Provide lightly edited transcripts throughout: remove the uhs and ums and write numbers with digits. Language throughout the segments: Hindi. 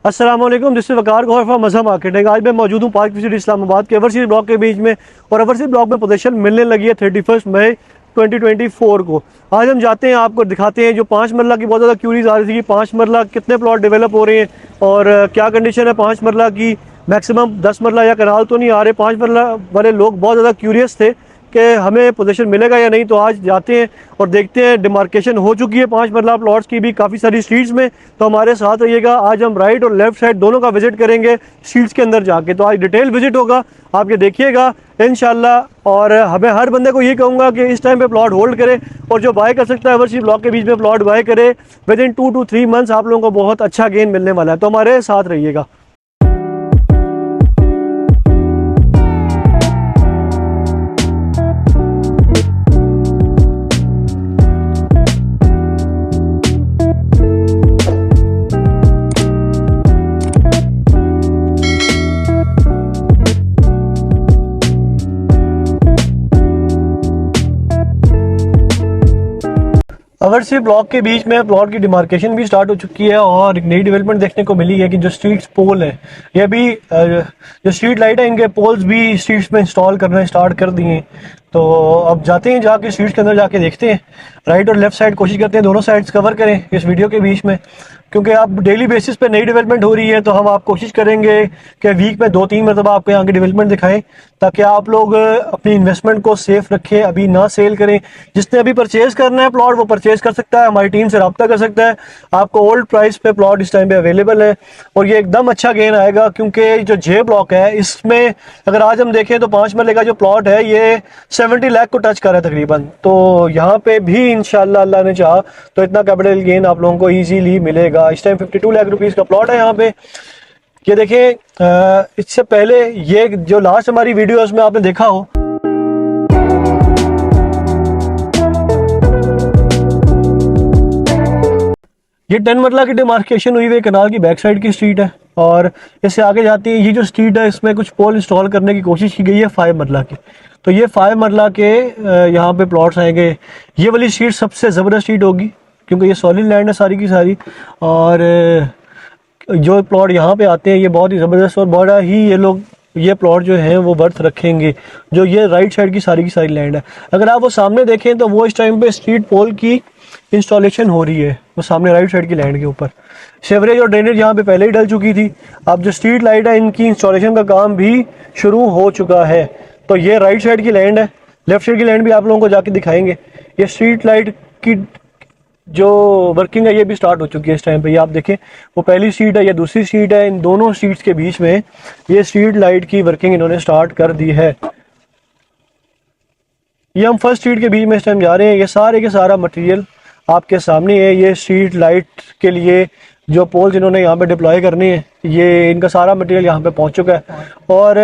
अस्सलाम वालेकुम, this is Waqar Gohar from Mazhab marketing. आज मैं मौजूद हूँ पार्क विजिट इस्लामाबाद के ओवरसीज ब्लॉक के बीच में। और ओवरसीज ब्लॉक में पोजीशन मिलने लगी है 31 मई 2024 को। आज हम जाते हैं, आपको दिखाते हैं जो 5 मरला की बहुत ज़्यादा क्यूरीज आ रही थी कि 5 मरला कितने प्लॉट डेवलप हो रहे हैं और क्या कंडीशन है 5 मरला की। मैक्सिमम 10 मरला या कनाल तो नहीं आ रहे। 5 मरला वाले लोग बहुत ज़्यादा क्यूरियस थे कि हमें पोजीशन मिलेगा या नहीं। तो आज जाते हैं और देखते हैं। डिमार्केशन हो चुकी है 5 मरला प्लॉट्स की भी काफ़ी सारी स्ट्रीट्स में। तो हमारे साथ रहिएगा। आज हम राइट और लेफ्ट साइड दोनों का विजिट करेंगे स्ट्रीट्स के अंदर जाके। तो आज डिटेल विजिट होगा, आप ये देखिएगा इंशाल्लाह। और हमें हर बंदे को ये कहूँगा कि इस टाइम पे प्लॉट होल्ड करे और जो बाय कर सकता है ओवरसीज ब्लॉक के बीच में प्लॉट बाय करे। विद इन 2 to 3 मंथ्स आप लोगों को बहुत अच्छा गेन मिलने वाला है। तो हमारे साथ रहिएगा। ओवरसीज ब्लॉक के बीच में प्लॉट की डिमार्केशन भी स्टार्ट हो चुकी है और एक नई डेवलपमेंट देखने को मिली है कि जो स्ट्रीट्स पोल है, ये भी जो स्ट्रीट लाइट है, इनके पोल्स भी स्ट्रीट्स में इंस्टॉल करना स्टार्ट कर दिए। तो अब जाते हैं, जाके स्ट्रीट्स के अंदर जाके देखते हैं। राइट और लेफ्ट साइड कोशिश करते हैं दोनों साइड्स कवर करें इस वीडियो के बीच में, क्योंकि अब डेली बेसिस पे नई डेवलपमेंट हो रही है। तो हम आप कोशिश करेंगे कि वीक में 2-3 मरतबा आपको यहाँ की डेवलपमेंट दिखाएं, ताकि आप लोग अपनी इन्वेस्टमेंट को सेफ रखें, अभी ना सेल करें। जिसने अभी परचेज करना है प्लॉट वो परचेज कर सकता है, हमारी टीम से रब्ता कर सकता है। आपको ओल्ड प्राइस पे प्लॉट इस टाइम पे अवेलेबल है और ये एकदम अच्छा गेन आएगा, क्योंकि जो जे ब्लॉक है इसमें अगर आज हम देखें तो 5 मरले का जो प्लॉट है ये 70 लाख को टच कर रहा है तकरीबन। तो यहाँ पे भी इंशाल्लाह अल्लाह ने चाहा तो इतना कैपिटल गेन आप लोगों को ईजीली मिलेगा। इस टाइम 52 लाख रुपीज़ का प्लॉट है यहाँ पे। ये देखें, इससे पहले ये जो लास्ट हमारी वीडियो है उसमें आपने देखा हो, ये 10 मरला की डिमार्केशन हुई हुई कनाल की बैक साइड की स्ट्रीट है। और इससे आगे जाती है ये जो स्ट्रीट है, इसमें कुछ पोल इंस्टॉल करने की कोशिश की गई है 5 मरला की। तो ये 5 मरला के यहाँ पे प्लॉट्स आएंगे। ये वाली स्ट्रीट सबसे ज़बरदस्त स्ट्रीट होगी, क्योंकि ये सॉलिड लैंड है सारी की सारी। और जो प्लॉट यहाँ पे आते हैं ये बहुत ही ज़बरदस्त और बड़ा ही ये लोग ये प्लॉट जो हैं वो वर्थ रखेंगे। जो ये राइट साइड की सारी लैंड है, अगर आप वो सामने देखें तो वो इस टाइम पे स्ट्रीट पोल की इंस्टॉलेशन हो रही है, वो सामने राइट साइड की लैंड के ऊपर। सेवरेज और ड्रेनेज यहाँ पे पहले ही डल चुकी थी। अब जो स्ट्रीट लाइट है इनकी इंस्टॉलेशन का काम भी शुरू हो चुका है। तो ये राइट साइड की लैंड है, लेफ्ट साइड की लैंड भी आप लोगों को जाके दिखाएंगे। ये स्ट्रीट लाइट की जो वर्किंग है ये भी स्टार्ट हो चुकी है इस टाइम पे। ये आप देखें, वो पहली स्ट्रीट है, ये दूसरी स्ट्रीट है, इन दोनों स्ट्रीट्स के बीच में ये स्ट्रीट लाइट की वर्किंग इन्होंने स्टार्ट कर दी है। ये हम फर्स्ट स्ट्रीट के बीच में इस टाइम जा रहे हैं। ये सारे के सारा मटेरियल आपके सामने है। ये स्ट्रीट लाइट के लिए जो पोल्स इन्होंने यहाँ पे डिप्लॉय करने हैं, ये इनका सारा मटेरियल यहाँ पे पहुँच चुका है। और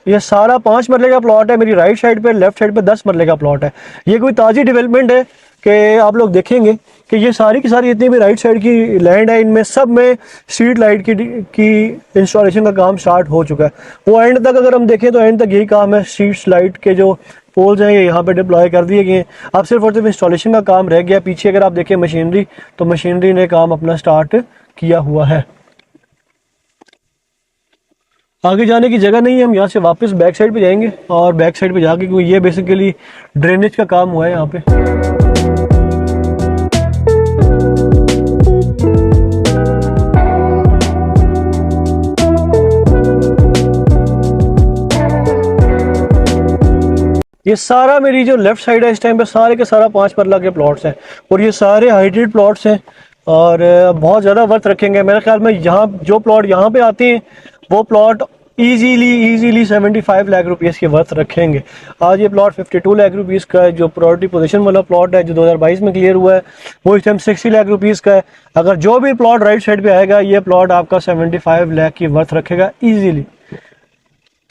ये सारा 5 मरले का प्लॉट है मेरी राइट साइड पे, लेफ्ट साइड पे 10 मरले का प्लॉट है। ये कोई ताज़ी डेवलपमेंट है कि आप लोग देखेंगे कि ये सारी की सारी जितनी भी राइट साइड की लैंड है इनमें सब में स्ट्रीट लाइट की इंस्टॉलेशन का काम स्टार्ट हो चुका है। वो एंड तक अगर हम देखें तो एंड तक यही काम है। स्ट्रीट लाइट के जो पोल्स हैं ये यहाँ पे डिप्लॉय कर दिए गए हैं। अब सिर्फ और सिर्फ इंस्टॉलेशन का काम रह गया। पीछे अगर आप देखें मशीनरी, तो मशीनरी ने काम अपना स्टार्ट किया हुआ है। आगे जाने की जगह नहीं है, हम यहाँ से वापस बैक साइड पे जाएंगे और बैक साइड पे जाके, क्योंकि ये बेसिकली ड्रेनेज का काम हुआ है यहाँ पे। ये सारा मेरी जो लेफ्ट साइड है इस टाइम पे सारे के सारा 5 मरला के प्लॉट्स हैं और ये सारे हाइटेड प्लॉट्स हैं और बहुत ज़्यादा वर्थ रखेंगे। मेरे ख्याल में यहाँ जो प्लॉट यहाँ पे आते हैं वो प्लॉट इजीली 75 लाख रुपीस के वर्थ रखेंगे। आज ये प्लॉट 52 लाख रुपीस का है। जो प्रायोरिटी पोजीशन वाला प्लॉट है जो 2022 में क्लियर हुआ है वो इस टाइम 60 लाख रुपीस का है। अगर जो भी प्लॉट राइट साइड पे आएगा ये प्लॉट आपका 75 लाख की वर्थ रखेगा इजीली।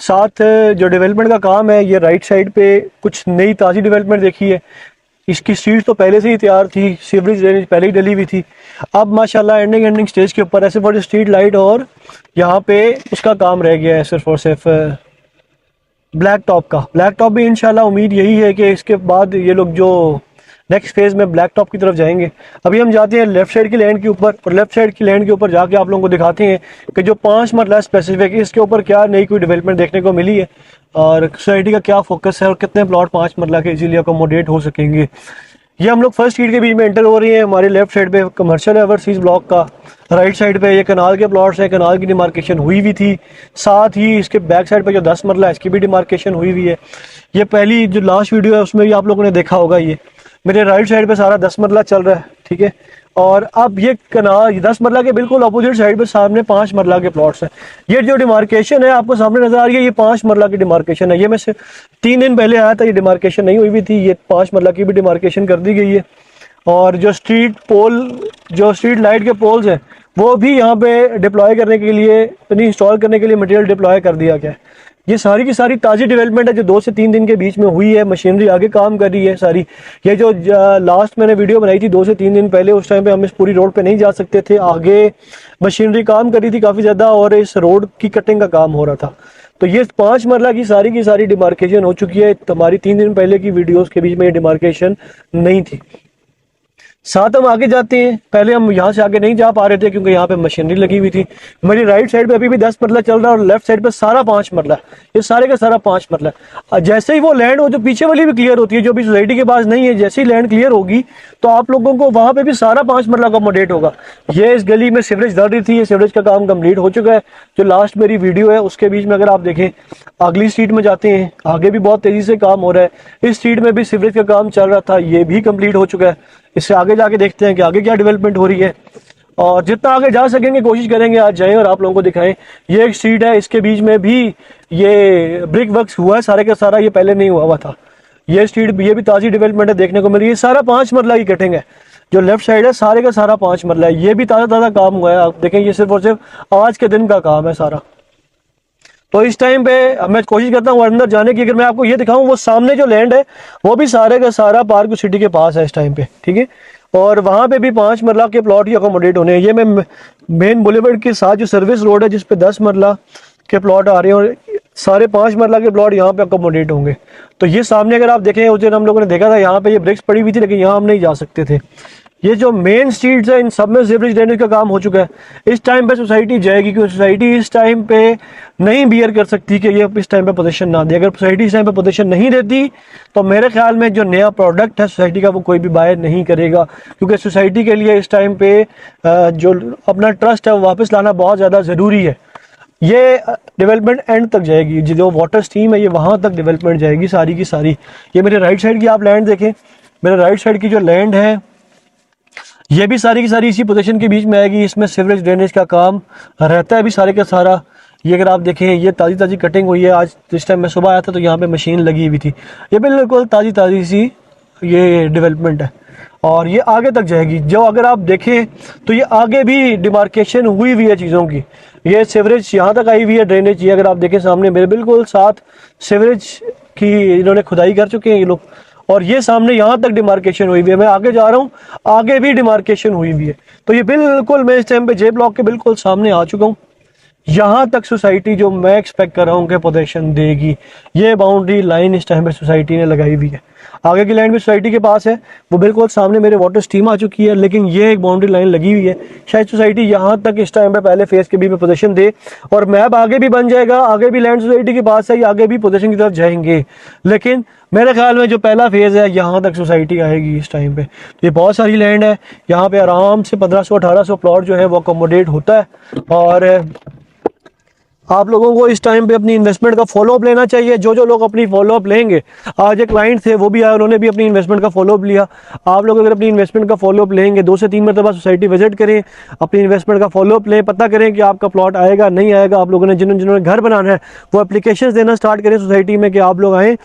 साथ जो डेवलपमेंट का काम है, ये राइट साइड पे कुछ नई ताज़ी डेवलपमेंट देखी है। इसकी स्ट्रीट तो पहले से ही तैयार थी, सीवरेज ड्रेनेज पहले ही डली हुई थी। अब माशाल्लाह एंडिंग स्टेज के ऊपर ऐसे फॉर स्ट्रीट लाइट और यहाँ पे उसका काम रह गया है सिर्फ और सिर्फ ब्लैक टॉप का। ब्लैक टॉप भी इंशाल्लाह उम्मीद यही है कि इसके बाद ये लोग जो नेक्स्ट फेज में ब्लैक टॉप की तरफ जाएंगे। अभी हम जाते हैं लेफ्ट साइड की लैंड के ऊपर, और लेफ्ट साइड की लैंड के ऊपर जाके आप लोगों को दिखाते हैं कि जो 5 मरला स्पेसिफिक है इसके ऊपर क्या नई कोई डेवलपमेंट देखने को मिली है और सोसाइटी का क्या फोकस है और कितने प्लॉट 5 मरला के इजीली अकोमोडेट हो सकेंगे। ये हम लोग फर्स्ट स्ट्रीट के बीच में एंटर हो रही है। हमारे लेफ्ट साइड पे कमर्शियल ओवरसीज ब्लॉक का, राइट साइड पे ये कनाल के प्लॉट्स हैं, कनाल की डिमार्केशन हुई हुई थी। साथ ही इसके बैक साइड पे जो 10 मरला है इसकी भी डिमार्केशन हुई हुई है। ये पहली जो लास्ट वीडियो है उसमें भी आप लोगों ने देखा होगा। ये मेरे राइट साइड पे सारा 10 मरला चल रहा है, ठीक है। और अब ये कनाल 10 मरला के बिल्कुल अपोजिट साइड पे सामने 5 मरला के प्लॉट्स हैं। ये जो डिमार्केशन है आपको सामने नजर आ रही है, ये 5 मरला की डिमार्केशन है। ये मैं से 3 दिन पहले आया था, ये डिमार्केशन नहीं हुई हुई थी, ये 5 मरला की भी डिमार्केशन कर दी गई है। और जो स्ट्रीट पोल, जो स्ट्रीट लाइट के पोल्स हैं वो भी यहाँ पे डिप्लॉय करने के लिए, इंस्टॉल करने के लिए मटेरियल डिप्लॉय कर दिया गया है। ये सारी की सारी ताज़ी डेवलपमेंट है जो 2 से 3 दिन के बीच में हुई है। मशीनरी आगे काम कर रही है सारी। ये जो लास्ट मैंने वीडियो बनाई थी 2 से 3 दिन पहले, उस टाइम पे हम इस पूरी रोड पे नहीं जा सकते थे, आगे मशीनरी काम कर रही थी काफ़ी ज़्यादा और इस रोड की कटिंग का काम हो रहा था। तो ये 5 मरला की सारी डिमार्केशन हो चुकी है। हमारी 3 दिन पहले की वीडियोज़ के बीच में ये डिमार्केशन नहीं थी। साथ हम आगे जाते हैं। पहले हम यहाँ से आगे नहीं जा पा रहे थे क्योंकि यहाँ पे मशीनरी लगी हुई थी। मेरी राइट साइड पे अभी भी 10 मरला चल रहा है और लेफ्ट साइड पे सारा 5 मरला। ये सारे का सारा 5 मरला। जैसे ही वो लैंड हो जो पीछे वाली भी क्लियर होती है, जो भी सोसाइटी के पास नहीं है, जैसे ही लैंड क्लियर होगी तो आप लोगों को वहाँ पे भी सारा 5 मरला अकोमोडेट होगा। ये इस गली में सीवरेज दर रही थी, ये सीवरेज का काम कम्प्लीट हो चुका है। जो लास्ट मेरी वीडियो है उसके बीच में अगर आप देखें, अगली स्ट्रीट में जाते हैं, आगे भी बहुत तेजी से काम हो रहा है। इस स्ट्रीट में भी सीवरेज का काम चल रहा था, ये भी कंप्लीट हो चुका है। इससे आगे जाके देखते हैं कि आगे क्या डेवलपमेंट हो रही है और जितना आगे जा सकेंगे कोशिश करेंगे आज जाएं और आप लोगों को दिखाएं। ये एक स्ट्रीट है, इसके बीच में भी ये ब्रिक वर्क्स हुआ है सारे का सारा, ये पहले नहीं हुआ था। ये स्ट्रीट, ये भी ताज़ी डेवलपमेंट है देखने को मिल रही है। सारा 5 मरला की कटिंग है। जो लेफ्ट साइड है सारे का सारा 5 मरला है। ये भी ताज़ा काम हुआ है। आप देखें, ये सिर्फ और सिर्फ आज के दिन का काम है सारा। तो इस टाइम पे मैं कोशिश करता हूँ अंदर जाने की। अगर मैं आपको ये दिखाऊं, वो सामने जो लैंड है वो भी सारे का सारा पार्क सिटी के पास है इस टाइम पे, ठीक है। और वहाँ पे भी 5 मरला के प्लॉट ही अकोमोडेट होने हैं। ये मैं मेन बुलेवर्ड के साथ जो सर्विस रोड है जिस पे 10 मरला के प्लॉट आ रहे हैं और सारे 5 मरला के प्लॉट यहाँ पे अकोमोडेट होंगे। तो ये सामने अगर आप देखें, उस दिन हम लोगों ने देखा था यहाँ पे ये ब्रिक्स पड़ी हुई थी, लेकिन यहाँ हम नहीं जा सकते थे। ये जो मेन स्ट्रीट्स है इन सब में सीवरेज ड्रेनेज का काम हो चुका है। इस टाइम पे सोसाइटी जाएगी क्योंकि सोसाइटी इस टाइम पे नहीं बियर कर सकती कि ये इस टाइम पे पोजीशन ना दे। अगर सोसाइटी इस टाइम पे पोजीशन नहीं देती तो मेरे ख्याल में जो नया प्रोडक्ट है सोसाइटी का वो कोई भी बाय नहीं करेगा, क्योंकि सोसाइटी के लिए इस टाइम पे जो अपना ट्रस्ट है वो वापस लाना बहुत ज़्यादा ज़रूरी है। ये डेवलपमेंट एंड तक जाएगी, जो वाटर स्ट्रीम है ये वहाँ तक डेवलपमेंट जाएगी सारी की सारी। ये मेरे राइट साइड की आप लैंड देखें, मेरे राइट साइड की जो लैंड है ये भी सारी की सारी इसी पोजीशन के बीच में आएगी। इसमें सीवरेज ड्रेनेज का काम रहता है अभी सारे का सारा। ये अगर आप देखें, ये ताज़ी कटिंग हुई है। आज जिस टाइम मैं सुबह आया था तो यहाँ पे मशीन लगी हुई थी। ये बिल्कुल ताज़ी सी ये डेवलपमेंट है और ये आगे तक जाएगी। जो अगर आप देखें तो ये आगे भी डिमार्केशन हुई हुई है चीज़ों की। ये सीवरेज यहाँ तक आई हुई है, ड्रेनेज। ये अगर आप देखें सामने मेरे बिल्कुल साथ सीवरेज की इन्होंने खुदाई कर चुके हैं ये लोग। और ये सामने यहाँ तक डिमार्केशन हुई हुई है। मैं आगे जा रहा हूँ, आगे भी डिमार्केशन हुई हुई है। तो ये बिल्कुल मैं इस टाइम पे जे ब्लॉक के बिल्कुल सामने आ चुका हूँ। यहाँ तक सोसाइटी जो मैं एक्सपेक्ट कर रहा हूँ कि पोजीशन देगी, ये बाउंड्री लाइन इस टाइम पे सोसाइटी ने लगाई हुई है। आगे की लाइन भी सोसाइटी के पास है, वो बिल्कुल सामने मेरे वाटर स्ट्रीम आ चुकी है, लेकिन ये एक बाउंड्री लाइन लगी हुई है। शायद सोसाइटी यहाँ तक इस टाइम पे पहले फेज के भी में पोजीशन दे और मैप आगे भी बन जाएगा। आगे भी लैंड सोसाइटी के पास है, आगे भी पोजीशन की तरफ जाएंगे। लेकिन मेरे ख्याल में जो पहला फेज है यहाँ तक सोसाइटी आएगी इस टाइम पे। तो ये बहुत सारी लैंड है, यहाँ पे आराम से 1500-1800 प्लॉट जो है वो अकोमोडेट होता है। और आप लोगों को इस टाइम पे अपनी इन्वेस्टमेंट का फॉलोअप लेना चाहिए। जो लोग अपनी फॉलोअप लेंगे, आज एक क्लाइंट थे वो भी आए, उन्होंने भी अपनी इन्वेस्टमेंट का फॉलोअप लिया। आप लोग अगर अपनी इन्वेस्टमेंट का फॉलोअप लेंगे, 2 से 3 मरतबा सोसाइटी विजिट करें, अपनी इन्वेस्टमेंट का फॉलोअप लें, पता करें कि आपका प्लॉट आएगा नहीं आएगा। आप लोगों ने जिन्होंने घर बनाना है वो एप्लीकेशन देना स्टार्ट करें सोसाइटी में कि आप लोग आएँ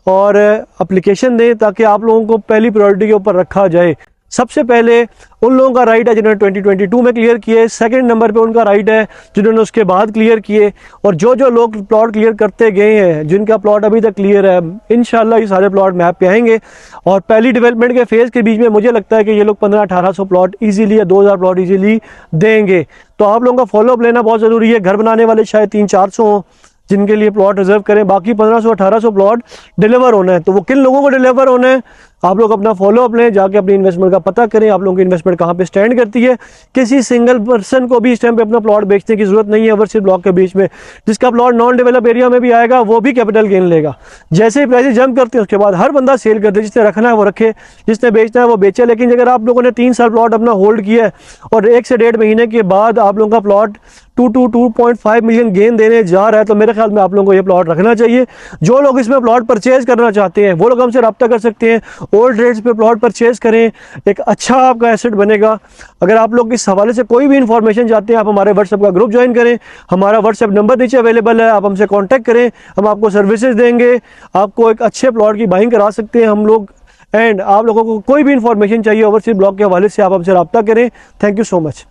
और एप्लीकेशन दें ताकि आप लोगों को पहली प्रायोरिटी के ऊपर रखा जाए। सबसे पहले उन लोगों का राइट है जिन्होंने 2022 में क्लियर किए। सेकंड नंबर पे उनका राइट है जिन्होंने उसके बाद क्लियर किए। और जो लोग प्लॉट क्लियर करते गए हैं, जिनका प्लॉट अभी तक क्लियर है, इंशाल्लाह ये सारे प्लॉट मैप पे आएंगे। और पहली डेवलपमेंट के फेज़ के बीच में मुझे लगता है कि ये लोग 1500-1800 प्लॉट ईजिली या 2000 प्लॉट ईजिली देंगे। तो आप लोगों का फॉलोअप लेना बहुत ज़रूरी है। घर बनाने वाले शायद 300-400 हों जिनके लिए प्लॉट रिजर्व करें, बाकी 1500-1800 प्लॉट डिलीवर होना है। तो वो किन लोगों को डिलीवर होना है, आप लोग अपना फॉलो अप लें, जाके अपनी इन्वेस्टमेंट का पता करें, आप लोगों की इन्वेस्टमेंट कहाँ पे स्टैंड करती है। किसी सिंगल पर्सन को भी इस टाइम पे अपना प्लॉट बेचने की जरूरत नहीं है ओवरसीज ब्लॉक के बीच में। जिसका प्लॉट नॉन डेवलप एरिया में भी आएगा वो भी कैपिटल गेन लेगा। जैसे ही प्राइस जंप करते हैं उसके बाद हर बंदा सेल करते हैं, जिसने रखना है वो रखे, जिसने बेचना है वो बेचे। लेकिन अगर आप लोगों ने 3 साल प्लॉट अपना होल्ड किया है और 1 से 1.5 महीने के बाद आप लोगों का प्लॉट 2.5 मिलियन गेन देने जा रहा है, तो मेरे ख्याल में आप लोगों को ये प्लॉट रखना चाहिए। जो लोग इसमें प्लॉट परचेज करना चाहते हैं वो लोग हमसे रब्ता कर सकते हैं। ओल्ड रेट्स पे प्लॉट परचेज करें, एक अच्छा आपका एसेट बनेगा। अगर आप लोग इस हवाले से कोई भी इंफॉर्मेशन चाहते हैं, आप हमारे व्हाट्सएप का ग्रुप ज्वाइन करें। हमारा व्हाट्सएप नंबर नीचे अवेलेबल है, आप हमसे कॉन्टैक्ट करें, हम आपको सर्विसेज देंगे, आपको एक अच्छे प्लॉट की बाइंग करा सकते हैं हम लोग। एंड आप लोगों को कोई भी इंफॉर्मेशन चाहिए ओवरसीज ब्लॉक के हवाले से, आप हमसे रब्ता करें। Thank you so much.